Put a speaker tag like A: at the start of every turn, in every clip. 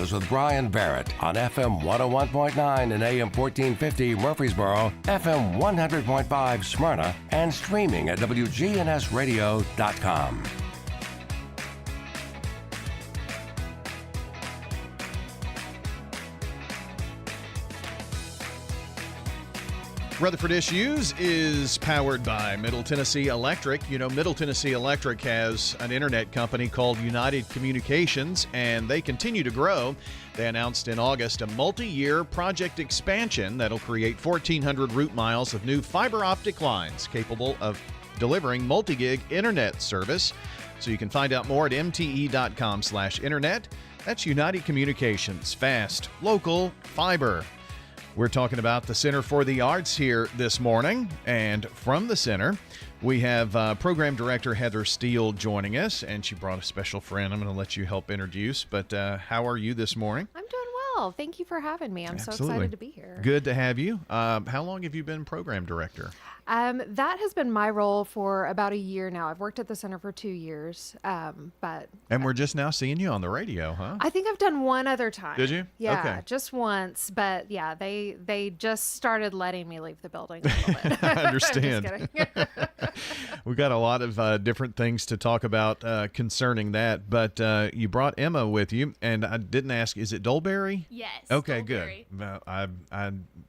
A: News with Brian Barrett on FM 101.9 and AM 1450 Murfreesboro, FM 100.5 Smyrna, and streaming at WGNSradio.com.
B: Rutherford Issues is powered by Middle Tennessee Electric. You know, Middle Tennessee Electric has an internet company called United Communications, and they continue to grow. They announced in August a multi-year project expansion that'll create 1,400 route miles of new fiber optic lines capable of delivering multi-gig internet service. So you can find out more at mte.com/internet. That's United Communications. Fast, local, fiber. We're talking about the Center for the Arts here this morning, and from the center, we have Program Director Heather Steele joining us, and she brought a special friend I'm going to let you help introduce, but how are you this morning?
C: I'm doing well. Thank you for having me. I'm
B: Absolutely.
C: so excited to be here.
B: Good to have you. How long have you been Program Director?
C: That has been my role for about a year now. I've worked at the center for 2 years, but...
B: And we're just now seeing you on the radio, huh?
C: I think I've done one other time.
B: Did you?
C: Yeah,
B: Okay.
C: just once. But yeah, they just started letting me leave the building a little bit.
B: I understand.
C: I'm just kidding.
B: We've got a lot of different things to talk about concerning that, but you brought Emma with you, and I didn't ask, is it Dolberry?
D: Yes.
B: Okay,
D: Dolberry.
B: good. Well, I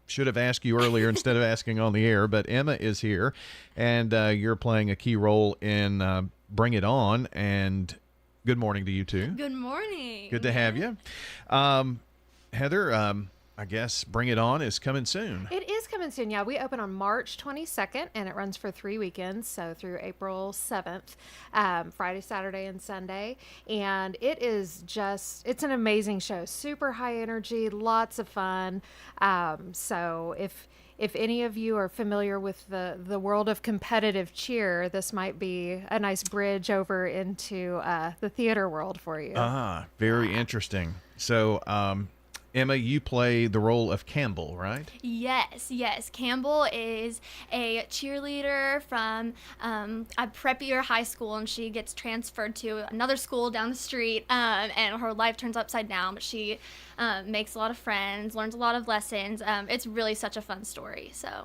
B: should have asked you earlier instead of asking on the air, but Emma is here, and you're playing a key role in Bring It On, and good morning to you too.
D: Good morning.
B: Good to have you. Heather, I guess Bring It On is coming soon.
C: It is coming soon. Yeah, we open on March 22nd, and it runs for 3 weekends, so through April 7th, Friday, Saturday, and Sunday. And it is it's an amazing show. Super high energy, lots of fun. So if any of you are familiar with the world of competitive cheer, this might be a nice bridge over into the theater world for you.
B: Very interesting. So, Emma, you play the role of Campbell, right?
D: Yes. Campbell is a cheerleader from a preppier high school, and she gets transferred to another school down the street, and her life turns upside down, but she makes a lot of friends, learns a lot of lessons. It's really such a fun story.
B: So,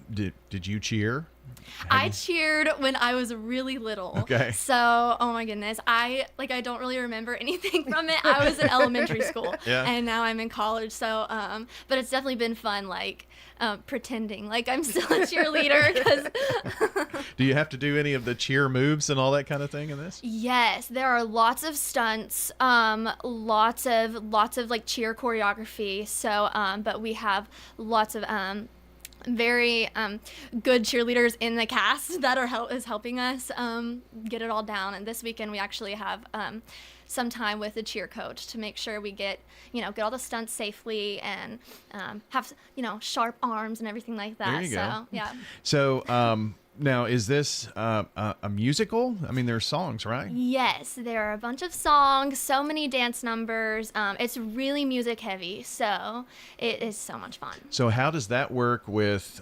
B: did you cheer?
D: I cheered when I was really little.
B: Okay.
D: So, oh my goodness. I don't really remember anything from it. I was in elementary school.
B: Yeah.
D: And now I'm in college. So, but it's definitely been fun, pretending like I'm still a cheerleader. 'Cause
B: Do you have to do any of the cheer moves and all that kind of thing in this?
D: Yes, there are lots of stunts, lots of cheer choreography. So, but we have lots of, very good cheerleaders in the cast that is helping us get it all down. And this weekend we actually have some time with the cheer coach to make sure we get all the stunts safely and have sharp arms and everything like that.
B: There you go.
D: Yeah.
B: So now, is this a musical? I mean, there's songs, right?
D: Yes, there are a bunch of songs, so many dance numbers. It's really music heavy, so it is so much fun.
B: So how does that work with,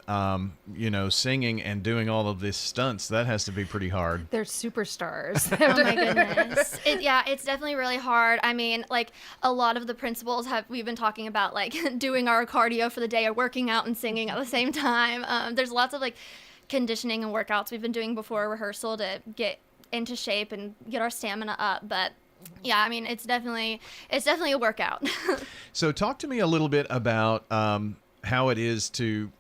B: singing and doing all of these stunts? That has to be pretty hard.
C: They're superstars.
D: Oh my goodness. It's definitely really hard. I mean, a lot of the principals we've been talking about, doing our cardio for the day or working out and singing at the same time. There's lots of conditioning and workouts we've been doing before rehearsal to get into shape and get our stamina up. But yeah, I mean, it's definitely a workout.
B: So talk to me a little bit about how it is to,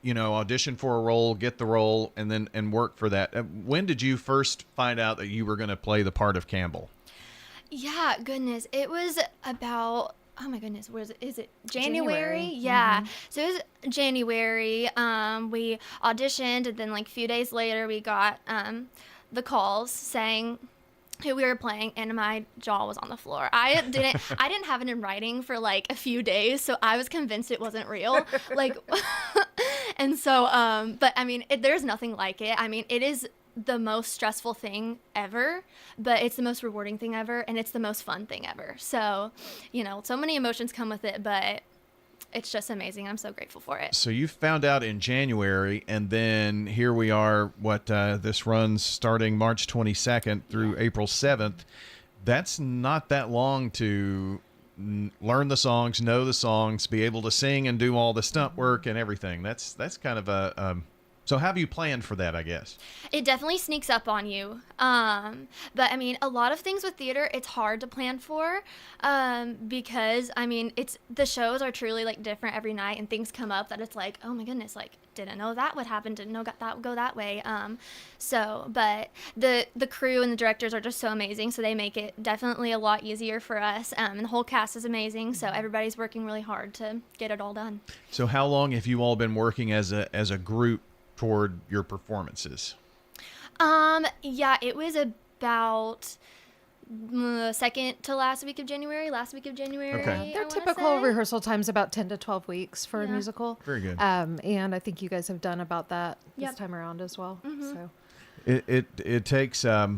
B: audition for a role, get the role, and work for that. When did you first find out that you were going to play the part of Campbell?
D: Yeah, goodness. It was about, oh my goodness, is it January?
C: January.
D: Yeah.
C: Mm-hmm.
D: So it was January. We auditioned, and then a few days later we got the calls saying who we were playing, and my jaw was on the floor. I didn't have it in writing for a few days, so I was convinced it wasn't real. And so but I mean, there's nothing like it. I mean, it is the most stressful thing ever, but it's the most rewarding thing ever, and it's the most fun thing ever. So, so many emotions come with it, but it's just amazing. I'm so grateful for it.
B: So you found out in January, and then here we are, this runs starting March 22nd through April 7th. that's not that long to learn the songs, know the songs, be able to sing and do all the stunt work and everything. That's kind of a so have you planned for that, I guess?
D: It definitely sneaks up on you. But I mean, a lot of things with theater, it's hard to plan for, because I mean, the shows are truly like different every night, and things come up that it's like, oh my goodness, like didn't know that would happen, didn't know that would go that way. But the crew and the directors are just so amazing, so they make it definitely a lot easier for us. And the whole cast is amazing, so everybody's working really hard to get it all done.
B: So how long have you all been working as a group toward your performances?
D: Yeah, it was about second to last week of January.
B: Okay.
C: Their typical rehearsal time's about 10 to 12 weeks for a musical.
B: Very good.
C: And I think you guys have done about that this
D: Yep.
C: time around as well. So
B: It takes a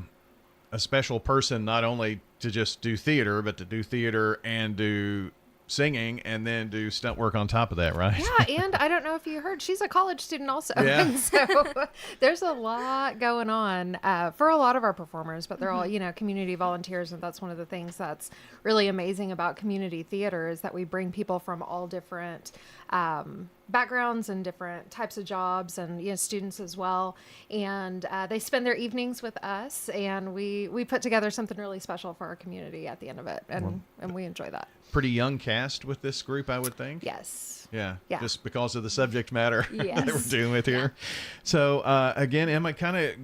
B: special person not only to just do theater, but to do theater and do singing and then do stunt work on top of that, right?
C: yeah, and I don't know if you heard, she's a college student also.
B: Yeah.
C: And so there's a lot going on for a lot of our performers, but they're all, community volunteers. And that's one of the things that's really amazing about community theater is that we bring people from all different backgrounds and different types of jobs and students as well. And they spend their evenings with us, and we put together something really special for our community at the end of it. And we enjoy that.
B: Pretty young cast with this group, I would think.
C: Yes.
B: Yeah.
C: Yeah.
B: Just because of the subject matter that we're
C: Yes.
B: dealing with here. So, again, Emma, kind of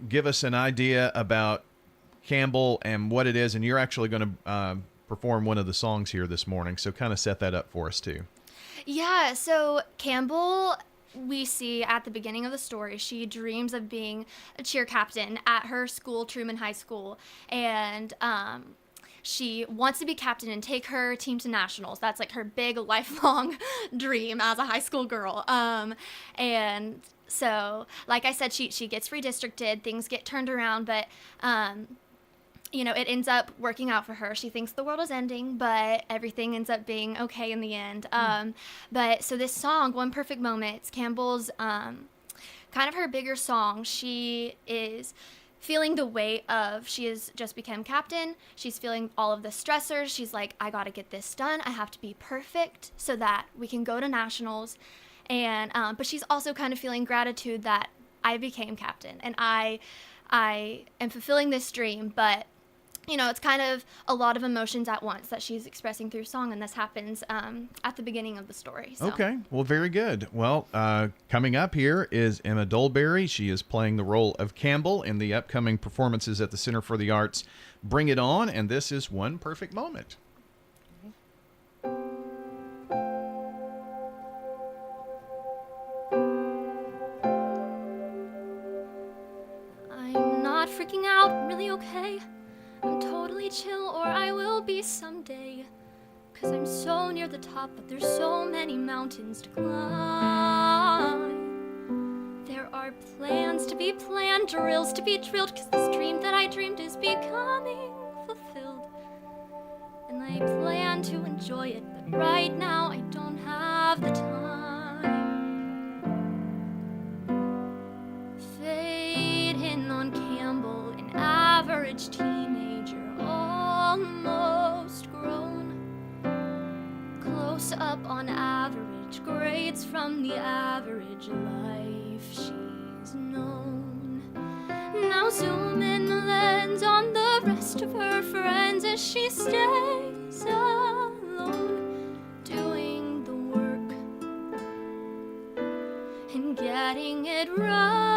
B: give us an idea about Campbell and what it is. And you're actually going to perform one of the songs here this morning. So kind of set that up for us, too.
D: Yeah, so Campbell, we see at the beginning of the story, she dreams of being a cheer captain at her school, Truman High School, and she wants to be captain and take her team to nationals. That's like her big lifelong dream as a high school girl. And so, like I said, she gets redistricted, things get turned around, but it ends up working out for her. She thinks the world is ending, but everything ends up being okay in the end. But so this song, One Perfect Moment, it's Campbell's kind of her bigger song. She is feeling the weight of, she has just become captain. She's feeling all of the stressors. She's like, I got to get this done. I have to be perfect so that we can go to nationals. And but she's also kind of feeling gratitude that I became captain and I am fulfilling this dream, but it's kind of a lot of emotions at once that she's expressing through song, and this happens at the beginning of the story. So.
B: Okay, well, very good. Well, coming up here is Emma Dolberry. She is playing the role of Campbell in the upcoming performances at the Center for the Arts. Bring It On, and this is One Perfect Moment.
D: I'm not freaking out, really okay. I'm totally chill, or I will be someday. 'Cause I'm so near the top, but there's so many mountains to climb. There are plans to be planned, drills to be drilled, 'cause this dream that I dreamed is becoming fulfilled. And I plan to enjoy it, but right now I don't have the time. Fade in on Campbell, an average teenager, almost grown. Close up on average grades from the average life she's known. Now zoom in the lens on the rest of her friends as she stays alone, doing the work and getting it right.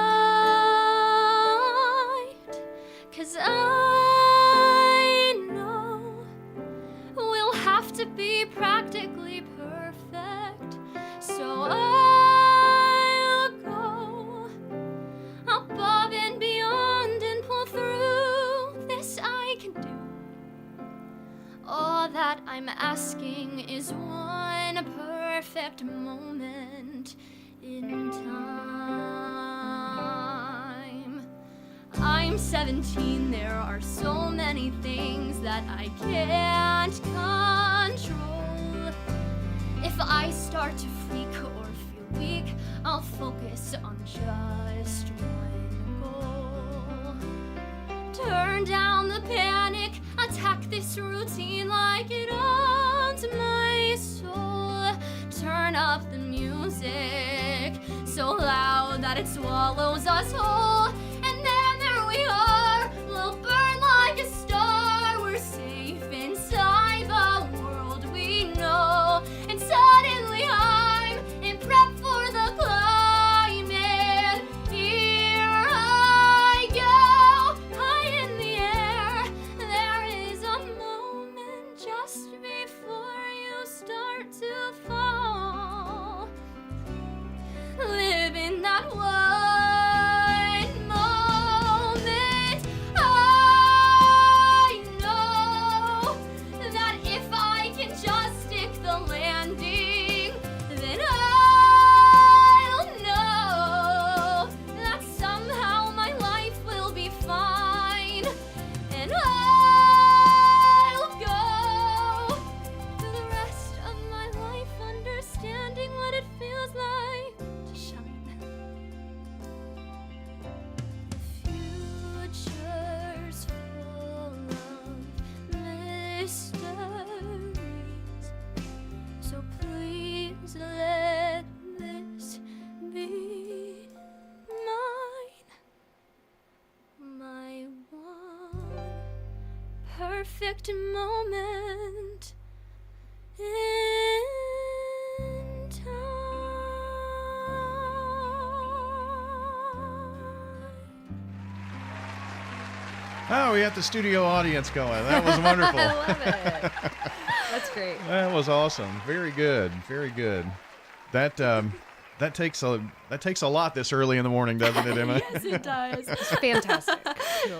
D: 'Cause I know we'll have to be practically perfect, so I'll go above and beyond and pull through. This I can do. All that I'm asking is one perfect moment in time. I'm 17, there are so many things that I can't control. If I start to freak or feel weak, I'll focus on just one goal. To Turn down the panic, attack this routine like it owns my soul. Turn up the music so loud that it swallows us whole. And then there we are, we'll burn like a star. We're safe inside the world we know. And suddenly I'm in prep for the climate. Here I go, high in the air. There is a moment just before you start to fall. Live in that one moment. I know that if I can just stick the landing, then I'll know that somehow my life will be fine. And I'll go for the rest of my life understanding what it feels like to shine. The future's full of mysteries, so please let this be mine. My one perfect moment in time.
B: Oh, we got the studio audience going. That was wonderful.
C: I love it. That's great.
B: That was awesome. Very good. Very good. That takes a lot this early in the morning, doesn't it, Emma?
D: Yes, it does.
C: It's fantastic.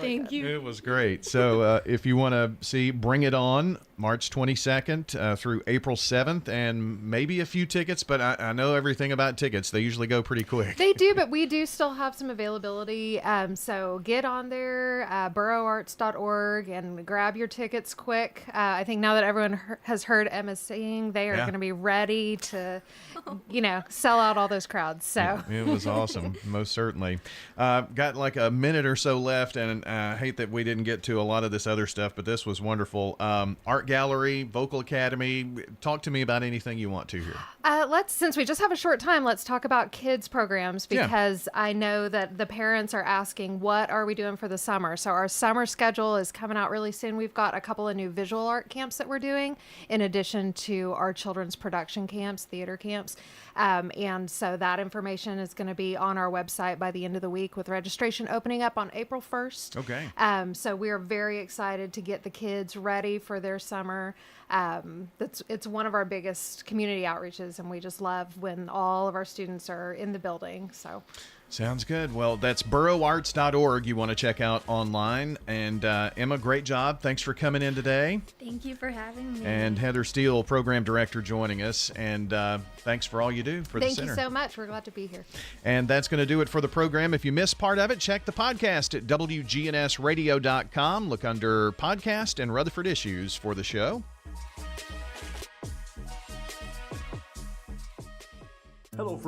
D: Thank you.
B: It was great. So if you want to see Bring It On, March 22nd through April 7th, and maybe a few tickets, but I know everything about tickets. They usually go pretty quick.
C: They do, but we do still have some availability. So get on there, borougharts.org, and grab your tickets quick. I think now that everyone has heard Emma sing, they are
B: Yeah.
C: going to be ready to, sell out all those crowds. So
B: It was awesome, most certainly. Got like a minute or so left, and I hate that we didn't get to a lot of this other stuff, but this was wonderful. Art Gallery, Vocal Academy. Talk to me about anything you want to here.
C: since we just have a short time, let's talk about kids programs,
B: Yeah.
C: because I know that the parents are asking, what are we doing for the summer? So our summer schedule is coming out really soon. We've got a couple of new visual art camps that we're doing, in addition to our children's production camps, theater camps. And so that information is going to be on our website by the end of the week, with registration opening up on April 1st.
B: Okay.
C: So we are very excited to get the kids ready for their summer. It's one of our biggest community outreaches, and we just love when all of our students are in the building. So
B: Sounds good. Well, that's borougharts.org you want to check out online. And Emma, great job. Thanks for coming in today.
D: Thank you for having me.
B: And Heather Steele, program director, joining us. And thanks for all you do for the
C: thank
B: center.
C: you so much. We're glad to be here.
B: And that's going to do it for the program. If you missed part of it, check the podcast at wgnsradio.com. Look under podcast and Rutherford issues for the show.
E: Hello, friends.